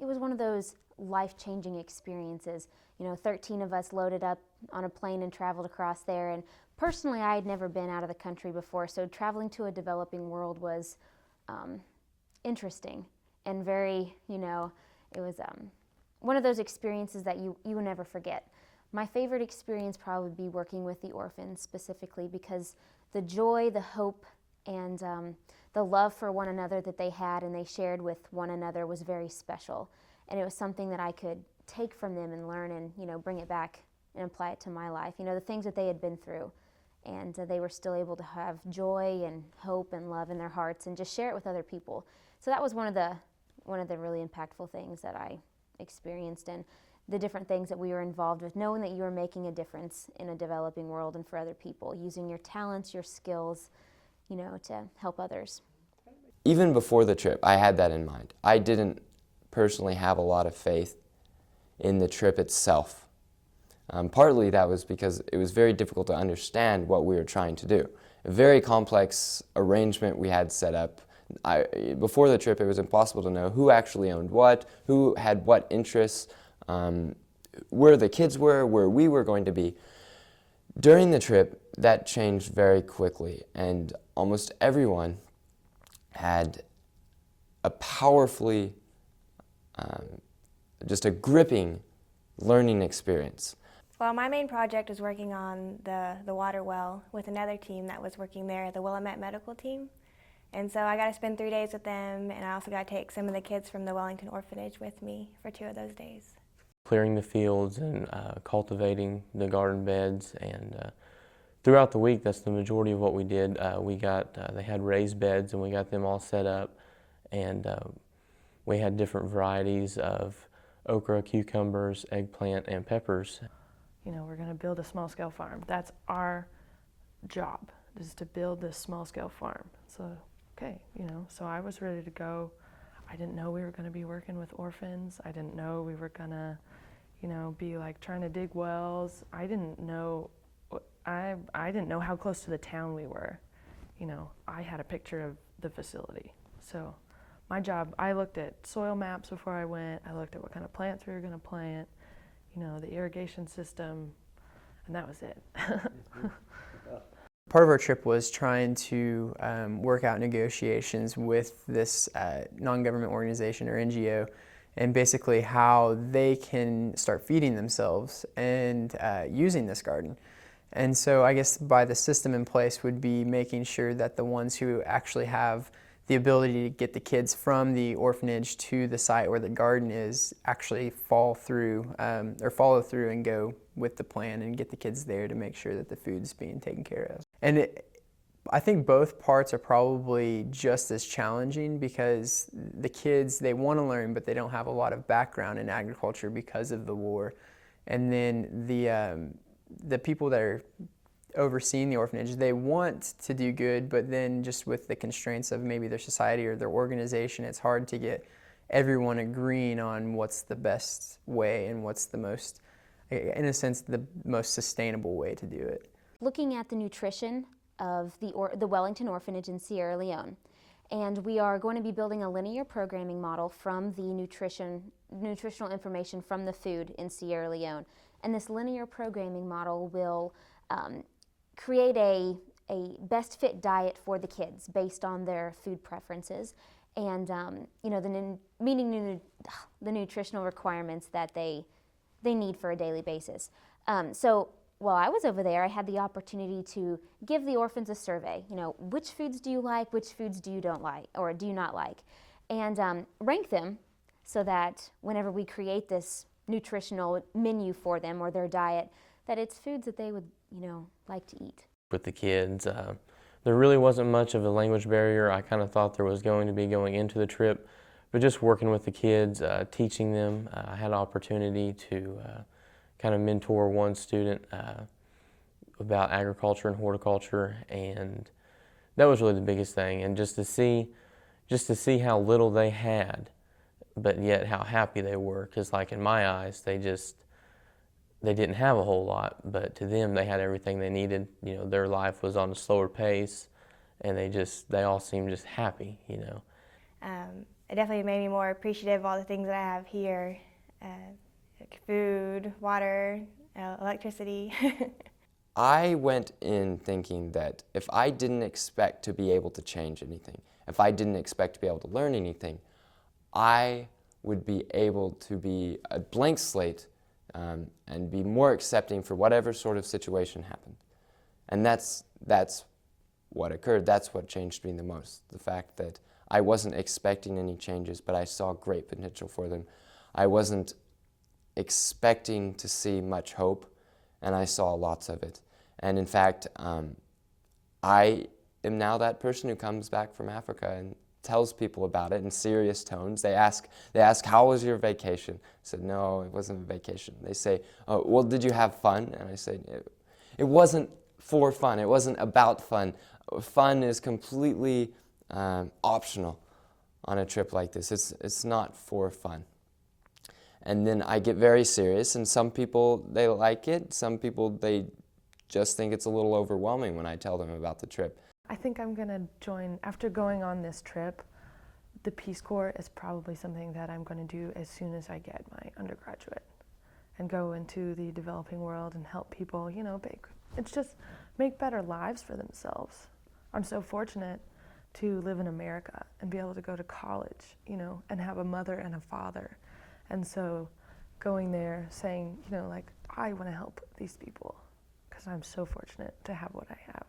it was one of those life-changing experiences. 13 of us loaded up on a plane and traveled across there. And personally, I had never been out of the country before, so traveling to a developing world was interesting and very, it was one of those experiences that you will never forget. My favorite experience probably be working with the orphans specifically, because the joy, the hope, and the love for one another that they had and they shared with one another was very special. And it was something that I could take from them and learn and, bring it back and apply it to my life. The things that they had been through. And they were still able to have joy and hope and love in their hearts and just share it with other people. So that was one of the really impactful things that I experienced, and the different things that we were involved with, knowing that you were making a difference in a developing world and for other people, using your talents, your skills, to help others. Even before the trip, I had that in mind. I didn't personally have a lot of faith in the trip itself. Partly that was because it was very difficult to understand what we were trying to do. A very complex arrangement we had set up. Before the trip, it was impossible to know who actually owned what, who had what interests, where the kids were, where we were going to be. During the trip, that changed very quickly, and almost everyone had a powerfully, just a gripping learning experience. Well, my main project was working on the water well with another team that was working there, the Willamette medical team. And so I got to spend 3 days with them, and I also got to take some of the kids from the Wellington orphanage with me for 2 of those days. Clearing the fields and cultivating the garden beds, and throughout the week, that's the majority of what we did. They had raised beds, and we got them all set up, and we had different varieties of okra, cucumbers, eggplant, and peppers. We're going to build a small-scale farm. That's our job, is to build this small-scale farm. So, okay, so I was ready to go. I didn't know we were going to be working with orphans. I didn't know we were going to, be like trying to dig wells. I didn't know how close to the town we were. I had a picture of the facility. So my job, I looked at soil maps before I went. I looked at what kind of plants we were going to plant, the irrigation system, and that was it. Part of our trip was trying to work out negotiations with this non-government organization, or NGO, and basically how they can start feeding themselves and using this garden. And so I guess by the system in place would be making sure that the ones who actually have the ability to get the kids from the orphanage to the site where the garden is actually follow through and go with the plan and get the kids there to make sure that the food's being taken care of. And I think both parts are probably just as challenging, because the kids, they want to learn, but they don't have a lot of background in agriculture because of the war. And then the people that are overseeing the orphanage, they want to do good, but then just with the constraints of maybe their society or their organization, it's hard to get everyone agreeing on what's the best way and what's the most, in a sense, the most sustainable way to do it. Looking at the nutrition of the Wellington Orphanage in Sierra Leone, and we are going to be building a linear programming model from the nutritional information from the food in Sierra Leone. And this linear programming model will create a best fit diet for the kids based on their food preferences, and meeting the nutritional requirements that they need for a daily basis. So while I was over there, I had the opportunity to give the orphans a survey. Which foods do you like, which foods do you don't like, or do you not like, and rank them so that whenever we create this nutritional menu for them or their diet, that it's foods that they would, like to eat. With the kids, there really wasn't much of a language barrier. I kind of thought there was going to be going into the trip, but just working with the kids, teaching them, I had an opportunity to kind of mentor one student about agriculture and horticulture, and that was really the biggest thing. And just to see how little they had, but yet how happy they were, because like in my eyes, they didn't have a whole lot, but to them they had everything they needed. Their life was on a slower pace, and they all seemed just happy. it definitely made me more appreciative of all the things that I have here, like food, water, electricity. I went in thinking that if I didn't expect to be able to change anything, if I didn't expect to be able to learn anything, I would be able to be a blank slate and be more accepting for whatever sort of situation happened. And that's what occurred. That's what changed me the most. The fact that I wasn't expecting any changes, but I saw great potential for them. I wasn't expecting to see much hope, and I saw lots of it. And in fact, I am now that person who comes back from Africa and tells people about it in serious tones. They ask, how was your vacation? I said, no, it wasn't a vacation. They say, oh, well, did you have fun? And I say, it wasn't for fun. It wasn't about fun. Fun is completely optional on a trip like this. It's not for fun. And then I get very serious, and some people, they like it. Some people, they just think it's a little overwhelming when I tell them about the trip. I think I'm going to join, after going on this trip, the Peace Corps is probably something that I'm going to do as soon as I get my undergraduate and go into the developing world and help people, it's just make better lives for themselves. I'm so fortunate to live in America and be able to go to college, and have a mother and a father. And so going there saying, I want to help these people because I'm so fortunate to have what I have.